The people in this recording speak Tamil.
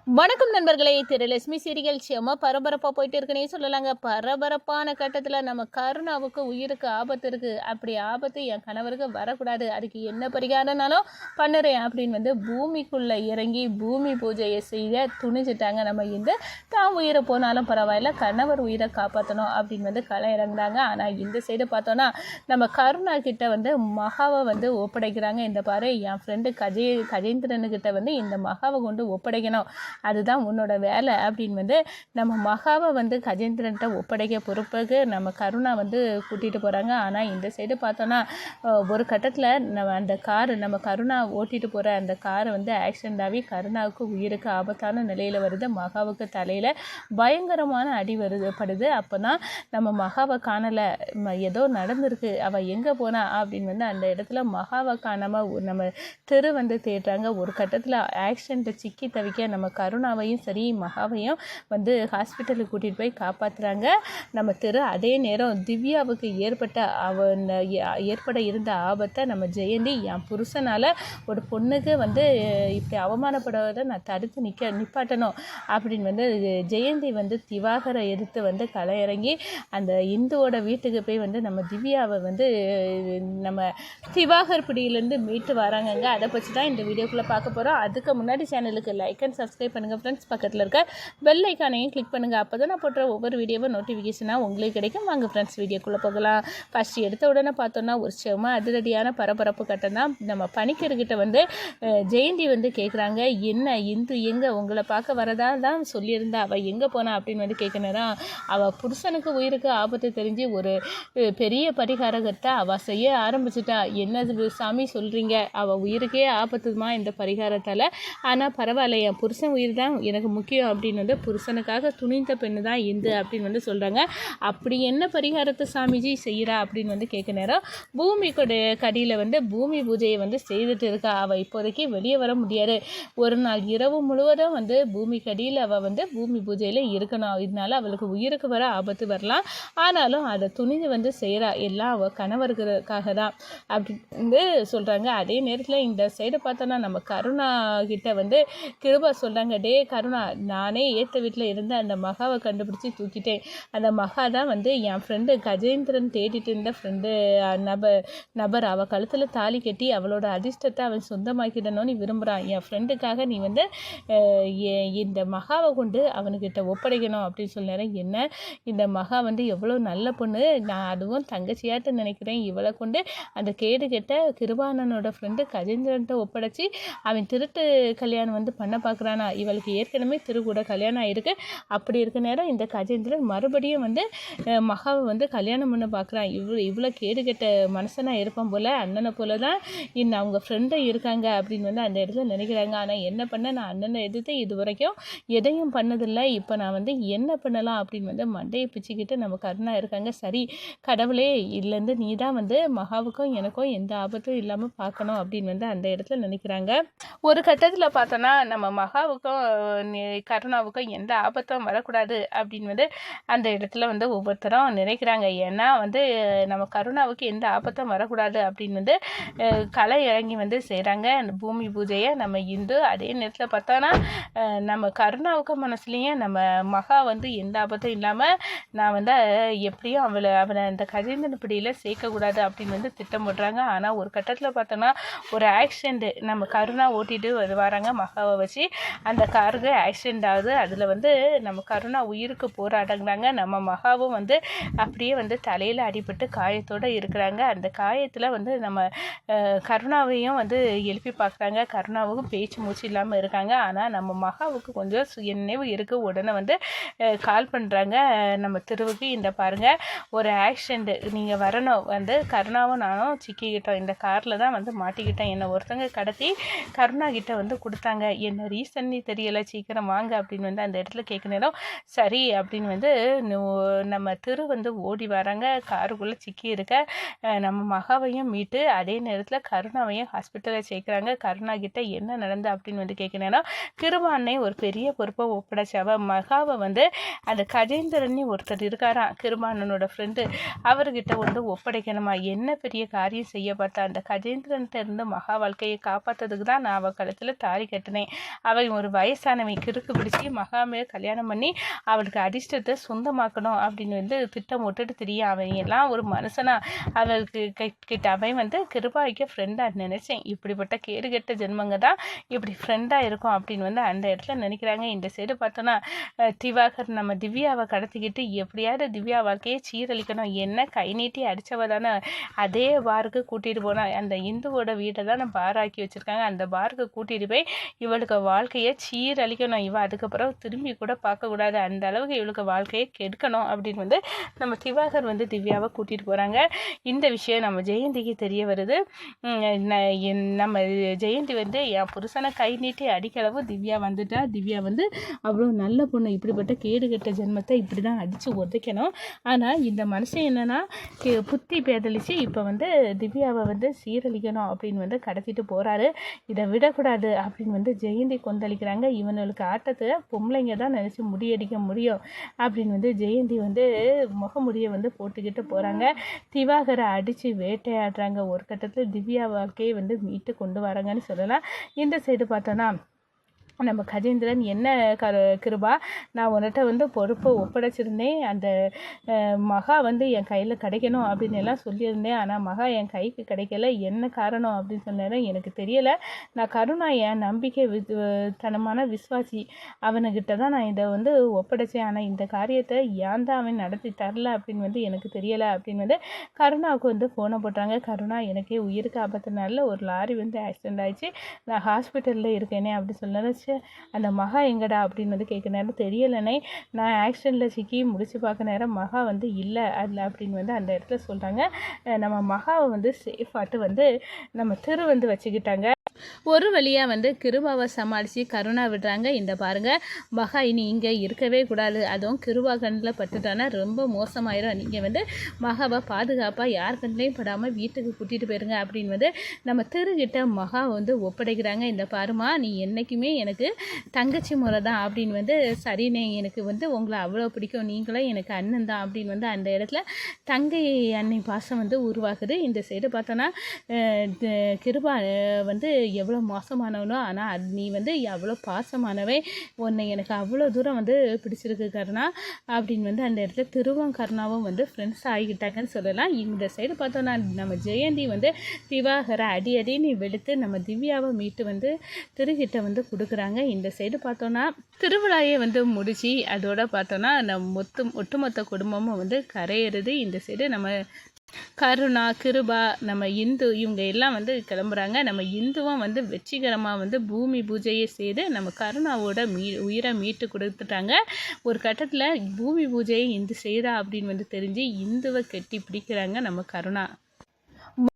வணக்கம் நண்பர்களே. லட்சுமி சீரியல் செம பரபரப்பாக போயிட்டு இருக்குன்னே சொல்லலாங்க. பரபரப்பான கட்டத்தில் நம்ம கருணாவுக்கு உயிருக்கு ஆபத்து இருக்குது. அப்படி ஆபத்து என் கணவருக்கு வரக்கூடாது, அதுக்கு என்ன பரிகாரம்னாலும் பண்ணுறேன் அப்படின்னு பூமிக்குள்ளே இறங்கி பூமி பூஜையை செய்ய துணிஞ்சிட்டாங்க. நம்ம தான் உயிரை போனாலும் பரவாயில்ல, கணவர் உயிரை காப்பாற்றணும் அப்படின்னு களை இறங்குறாங்க. ஆனால் இந்த சைடு பார்த்தோன்னா நம்ம கருணா கிட்ட மகாவை ஒப்படைக்கிறாங்க. இந்த பாரு, என் ஃப்ரெண்டு கஜேந்திரனுக்கிட்ட இந்த மகாவை கொண்டு ஒப்படைக்கணும், அதுதான் உன்னோட வேலை அப்படின்னு நம்ம மகாவை கஜேந்திரன்ட்ட ஒப்படைக்க பொறுப்புக்கு நம்ம கருணா கூட்டிகிட்டு போகிறாங்க. ஆனால் இந்த சைடு பார்த்தோன்னா ஒரு கட்டத்தில் நம்ம கருணா ஓட்டிகிட்டு போகிற அந்த காரை ஆக்சிடென்ட் ஆகி கருணாவுக்கு உயிருக்கு ஆபத்தான நிலையில் வருது. மகாவுக்கு தலையில் பயங்கரமான அடி படுது. அப்போ தான் நம்ம மகாவை காணலை, ஏதோ நடந்திருக்கு, அவள் எங்கே போனா அப்படின்னு அந்த இடத்துல மகாவை காணாமல் நம்ம தெரு தேடுறாங்க. ஒரு கட்டத்தில் ஆக்சிடென்ட்டை சிக்கி தவிக்க நம்ம கருணாவையும் சரி மகாவையும் ஹாஸ்பிட்டலுக்கு கூட்டிகிட்டு போய் காப்பாற்றுறாங்க நம்ம தெரு. அதே நேரம் திவ்யாவுக்கு ஏற்பட இருந்த ஆபத்தை நம்ம ஜெயந்தி, என் புருஷனால் ஒரு பொண்ணுக்கு இப்படி அவமானப்படுவதை நான் தடுத்து நிப்பாட்டணும் அப்படின்னு ஜெயந்தி திவாகரை எடுத்து களை இறங்கி அந்த இந்துவோட வீட்டுக்கு போய் நம்ம திவ்யாவை நம்ம திவாகர் பிடியிலேருந்து மீட்டு வராங்கங்க. அதை பற்றி தான் இந்த வீடியோக்குள்ளே பார்க்க போகிறோம். அதுக்கு முன்னாடி சேனலுக்கு லைக் அண்ட் சப்ஸ்கிரைப் பண்ணுங்கள் ஃப்ரெண்ட்ஸ். பக்கத்தில் இருக்க பெல் ஐக்கானையும் கிளிக் பண்ணுங்கள். அப்போ தான் நான் போடுற ஒவ்வொரு வீடியோவும் நோட்டிஃபிகேஷனாக உங்களுக்கு கிடைக்கும். வாங்க ஃப்ரெண்ட்ஸ், வீடியோக்குள்ளே போகலாம். ஃபஸ்ட் எடுத்த உடனே பார்த்தோன்னா ஒரு செம அதிரடியான பரபரப்பு கட்டம் தான். நம்ம பணிக்கர்கிட்ட ஜெயந்தி கேட்குறாங்க, என்ன இந்து எங்கே உங்களை பார்க்க வரதா தான் சொல்லியிருந்தா, அவள் எங்கே போனா அப்படின்னு கேட்கணும். அவள் புருஷனுக்கு உயிருக்கு ஆபத்து தெரிஞ்சு ஒரு பெரிய பரிகாரத்தை அவள் செய்ய ஆரம்பிச்சிட்டா. என்ன சாமி சொல்கிறீங்க, அவள் உயிருக்கே ஆபத்துமா இந்த பரிகாரத்தால். ஆனால் பரவாயில்ல, என் புருஷன் உயிர் தான் எனக்கு முக்கியம் அப்படின்னு புருஷனுக்காக துணிந்த பெண்ணு தான் இந்து அப்படின்னு சொல்கிறாங்க. அப்படி என்ன பரிகாரத்தை சாமிஜி செய்கிறா அப்படின்னு கேட்க நேரம் பூமி கடியில் பூமி பூஜையை செய்துட்டு இருக்கா. அவள் இப்போதைக்கு வெளியே வர முடியாது, ஒரு நாள் இரவு முழுவதும் பூமி கடியில் அவள் பூமி பூஜையில் இருக்கணும். இதனால அவளுக்கு உயிருக்கு வர ஆபத்து வரலாம், ஆனாலும் அதை துணிந்து செய்கிறா, எல்லாம் அவள் கணவருக்காக தான் அப்படின்னு சொல்கிறாங்க. அதே நேரத்தில் இந்த சைடு பார்த்தோன்னா நம்ம கருணா கிட்ட கிருபா சொல்கிறாங்க, டே கருணா, நானே ஏற்ற வீட்டில் இருந்த அந்த மகாவை கண்டுபிடிச்சி தூக்கிட்டேன். அந்த மகா தான் என் ஃப்ரெண்டு கஜேந்திரன் தேடிட்டு இருந்த ஃப்ரெண்டு நபர் அவள் கழுத்தில் தாலி கட்டி அவளோட அதிர்ஷ்டத்தை அவன் சொந்தமாக்கிடணும்னு விரும்புகிறான். என் ஃப்ரெண்டுக்காக நீ இந்த மகாவை கொண்டு அவனுக்கிட்ட ஒப்படைக்கணும் அப்படின்னு சொன்னார். என்ன, இந்த மகா எவ்வளோ நல்ல பொண்ணு, நான் அதுவும் தங்கச்சியாட்டு நினைக்கிறேன். இவளை கொண்டு அந்த கேடு கெட்ட கிருபானனோட ஃப்ரெண்டு கஜேந்திரன்ட்ட ஒப்படைச்சி அவன் திருட்டு கல்யாணம் பண்ண பார்க்குறானா. இவளுக்கு ஏற்கனவே திருக்கூட கல்யாணம் ஆகிருக்கு. அப்படி இருக்க நேரம் இந்த கஜேந்திரன் மறுபடியும் மகாவை கல்யாணம் பண்ண பார்க்குறான். இவ்வளோ கேடு கெட்ட மனுஷனாக இருப்பான் போல், அண்ணனை போல தான் இன்னும் அவங்க ஃப்ரெண்டை இருக்காங்க அப்படின்னு அந்த இடத்துல நினைக்கிறாங்க. ஆனால் என்ன பண்ண, நான் அண்ணனை எதிர்த்து இது வரைக்கும் எதையும் பண்ணதில்லை, இப்போ நான் என்ன பண்ணலாம் அப்படின்னு மண்டையை பிச்சுக்கிட்டு நம்ம கருணா இருக்காங்க. சரி கடவுளே, இதுலேருந்து நீ தான் மகாவுக்கும் எனக்கும் எந்த ஆபத்தும் இல்லாமல் பார்க்கணும் அப்படின்னு அந்த இடத்துல நினைக்கிறாங்க. ஒரு கட்டத்தில் பார்த்தோன்னா நம்ம மகாவுக்கும் கருணாவுக்கும் எந்த ஆபத்தும் வரக்கூடாது அப்படின்னு அந்த இடத்துல ஒவ்வொருத்தரும் நினைக்கிறாங்க. ஏன்னா நம்ம கருணாவுக்கு எந்த ஆபத்தும் வரக்கூடாது அப்படின்னு களை இறங்கி செய்கிறாங்க அந்த பூமி பூஜையை நம்ம இந்து. அதே நேரத்தில் பார்த்தோன்னா நம்ம கருணாவுக்கு மனசுலேயும் நம்ம மகா எந்த ஆபத்தும் இல்லாமல் நான் எப்படியும் அவளை அந்த கஜேந்திரன் பிடியில் சேர்க்கக்கூடாது அப்படின்னு திட்டம் போடுறாங்க. ஆனால் ஒரு கட்டத்தில் பார்த்தோன்னா ஒரு ஆக்சிடெண்ட், நம்ம கருணா ஓட்டிட்டு வராங்க மகாவை வச்சு, அந்த காருக்கு ஆக்சிடெண்ட் ஆகுது. அதில் நம்ம கருணா உயிருக்கு போராடுறாங்க. நம்ம மகாவும் அப்படியே தலையில் அடிபட்டு காயத்தோடு இருக்கிறாங்க. அந்த காயத்தில் நம்ம கருணாவையும் எழுப்பி பார்க்குறாங்க. கருணாவுக்கும் பேச்சு மூச்சு இல்லாமல் இருக்காங்க. ஆனால் நம்ம மகாவுக்கு கொஞ்சம் நினைவு இருக்குது. உடனே கால் பண்ணுறாங்க நம்ம தெருவுக்கு, இந்த பாருங்கள் ஒரு ஆக்சிடெண்ட், நீங்கள் வரணும், கருணாவும் நானும் சிக்கிக்கிட்டோம், இந்த காரில் தான் மாட்டிக்கிட்டேன், என்னை ஒருத்தங்க கடத்தி கருணா கிட்ட கொடுத்தாங்க, என்ன ரீசன்னு தெரியலை, சீக்கிரம் வாங்க அப்படின்னு அந்த இடத்துல கேட்க நேரம் சரி அப்படின்னு நம்ம திரு ஓடி வராங்க. காருக்குள்ளே சிக்கி இருக்க நம்ம மகாவையும் மீட்டு அதே நேரத்தில் கருணாவையும் ஹாஸ்பிட்டலில் சேர்க்குறாங்க. கருணா கிட்ட என்ன நடந்து அப்படின்னு கேட்க நேரம் கிருபானை ஒரு பெரிய பொறுப்பை ஒப்படைச்சவ மகாவை அந்த கஜேந்திரன் ஒருத்தர் இருக்காராம், கிருபானனோட ஃப்ரெண்டு, அவர்கிட்ட ஒப்படைக்கணுமா. என்ன பெரிய காரியம் செய்ய பார்த்தா, அந்த கஜேந்திரன்ட்ட இருந்து மகா வாழ்க்கையை காப்பாற்றுறதுக்கு தான் நான் அவள் கழுத்தில் தாலி கட்டினேன். அவன் ஒரு வயசானவன் கிறுக்கு பிடிச்சி மகாமே கல்யாணம் பண்ணி அவளுக்கு அதிர்ஷ்டத்தை சொந்தமாக்கணும் அப்படின்னு வந்து திட்டம் போட்டுட்டு தெரியும். அவன் எல்லாம் ஒரு மனுஷனா அவளுக்கு கிட்ட அவன் வந்து கிருபாய்க்கு ஃப்ரெண்டாக நினைச்சேன். இப்படிப்பட்ட கேடுகெட்ட ஜென்மங்க தான் இப்படி ஃப்ரெண்டாக இருக்கும் அப்படின்னு வந்து அந்த இடத்துல நினைக்கிறாங்க. இந்த சைடு பார்த்தோன்னா திவாகர் நம்ம திவ்யாவை கடத்திக்கிட்டு எப்படியாவது திவ்யா வாழ்க்கையை சீரழிக்கணும், என்ன கை நீட்டி அடித்தவ தானே அதே பாருக்கு கூட்டிகிட்டு போனால் அந்த இந்துவோட வீட்டை தான் பாராக்கி வச்சுருக்காங்க. அந்த பாருக்கு கூட்டிகிட்டு போய் இவளுக்கு வாழ்க்கையை சீரழிக்கணும், இவள் அதுக்கப்புறம் திரும்பி கூட பார்க்கக்கூடாது, அந்த அளவுக்கு இவளுக்கு வாழ்க்கையை கெடுக்கணும் அப்படின்னு வந்து நம்ம திவாகர் வந்து திவ்யாவை கூட்டிகிட்டு போகிறாங்க. இந்த விஷயம் நம்ம ஜெயந்திக்கு தெரிய வருது. நம்ம ஜெயந்தி வந்து என் புருஷனை கை நீட்டி அடிக்களவு திவ்யா வந்துட்டா, திவ்யா வந்து அவ்வளோ நல்ல பொண்ணு, இப்படிப்பட்ட கேடுகட்ட ஜென்மத்தை இப்படி தான் அடித்து உதைக்கணும். ஆனால் இந்த மனுஷன் என்னென்னா புத்தி பேதலிச்சு இப்போ வந்து திவ்யாவை வந்து சீரழிக்கணும் அப்படின்னு வந்து கடத்திட்டு போகிறாரு. இதை விடக்கூடாது அப்படின்னு வந்து ஜெயந்தி கொந்தளிக்கிறாங்க. இவனுக்கு ஆட்டத்தை பொம்பளைங்க தான் நினச்சி முடியடிக்க முடியும் அப்படின்னு வந்து ஜெயந்தி வந்து முகமுடியை வந்து போட்டுக்கிட்டு போகிறாங்க. திவாகரை அடித்து வேட்டையாடுறாங்க. ஒரு கட்டத்தில் திவ்யா வாழ்க்கையை வந்து மீட்டு கொண்டு வராங்கன்னு சொல்லலாம். இந்த சைடு பார்த்தோன்னா நம்ம கஜேந்திரன் என்ன கிருபா, நான் உன்கிட்ட வந்து பொறுப்பை ஒப்படைச்சிருந்தேன், அந்த மகா வந்து என் கையில் கிடைக்கணும் அப்படின்னு எல்லாம் சொல்லியிருந்தேன், ஆனால் மகா என் கைக்கு கிடைக்கல, என்ன காரணம் அப்படின்னு சொன்னேன் எனக்கு தெரியலை. நான் கருணா என் நம்பிக்கை தனமான விஸ்வாசி, அவனுக்கிட்ட தான் நான் இதை வந்து ஒப்படைச்சேன், ஆனால் இந்த காரியத்தை ஏன் தான் அவன் நடத்தி தரல அப்படின்னு வந்து எனக்கு தெரியலை அப்படின்னு வந்து கருணாவுக்கு வந்து ஃபோனை போட்டாங்க. கருணா எனக்கே உயிருக்கு ஆபத்துனால ஒரு லாரி வந்து ஆக்சிடென்ட் ஆகிடுச்சு, நான் ஹாஸ்பிட்டலில் இருக்கேனே அப்படின்னு சொன்னேன். அந்த மகா எங்கடா அப்படின்னு வந்து கேட்க நேரம் தெரியலனே, நான் ஆக்சிடெண்ட்டில் சிக்கி முடிச்சு பார்க்க நேரம் மகா வந்து இல்லை அதில் அப்படின்னு வந்து அந்த இடத்துல சொல்கிறாங்க. நம்ம மகாவை வந்து சேஃபாட்டு வந்து நம்ம திரு வந்து வச்சுக்கிட்டாங்க. ஒரு வழியாக வந்து கிருபாவை சமாளித்து கருணா விடுறாங்க. இந்த பாருங்கள், மகா இனி இங்கே இருக்கவே கூடாது, அதுவும் கிருபா கண்ணில் பட்டுட்டானா ரொம்ப மோசமாயிரும், நீங்கள் வந்து மகாவை பாதுகாப்பாக யார் கண்ணிலையும் படாமல் வீட்டுக்கு கூட்டிகிட்டு போயிருங்க அப்படின்னு வந்து நம்ம திருக்கிட்ட மகா வந்து ஒப்படைக்கிறாங்க. இந்த பாருமா, நீ என்றைக்குமே எனக்கு தங்கச்சி முறை தான் அப்படின்னு வந்து சரிண்ணே, எனக்கு வந்து உங்களை அவ்வளோ பிடிக்கும், நீங்களும் எனக்கு அண்ணன் தான் அப்படின்னு வந்து அந்த இடத்துல தங்கை அன்னை பாசம் வந்து உருவாகுது. இந்த சைடு பார்த்தோன்னா கிருபா வந்து எவ்வளோ மோசமானவனோ, ஆனால் அது நீ வந்து எவ்வளோ பாசமானவே, உன்னை எனக்கு அவ்வளோ தூரம் வந்து பிடிச்சிருக்கு கருணா அப்படின்னு வந்து அந்த இடத்துல திருவும் கருணாவும் வந்து ஃப்ரெண்ட்ஸ் ஆகிக்கிட்டாங்கன்னு சொல்லலாம். இந்த சைடு பார்த்தோன்னா நம்ம ஜெயந்தி வந்து திவாகரை அடின்னு வெளுத்து நம்ம திவ்யாவை மீட்டு வந்து திருகிட்ட வந்து கொடுக்குறாங்க. இந்த சைடு பார்த்தோன்னா திருவிழாயே வந்து முடிச்சு அதோட பார்த்தோன்னா நம்ம ஒட்டுமொத்த குடும்பமும் வந்து கரையிறது. இந்த சைடு நம்ம கருணா கிருபா நம்ம இந்து இவங்க எல்லாம் வந்து கிளம்புறாங்க. நம்ம இந்துவும் வந்து வெற்றிகரமாக வந்து பூமி பூஜையை செய்து நம்ம கருணாவோட உயிரை மீட்டு கொடுத்துட்டாங்க. ஒரு கட்டத்தில் பூமி பூஜையை இந்து செய்கிறா அப்படின்னு வந்து தெரிஞ்சு இந்துவை கட்டி பிடிக்கிறாங்க நம்ம கருணா.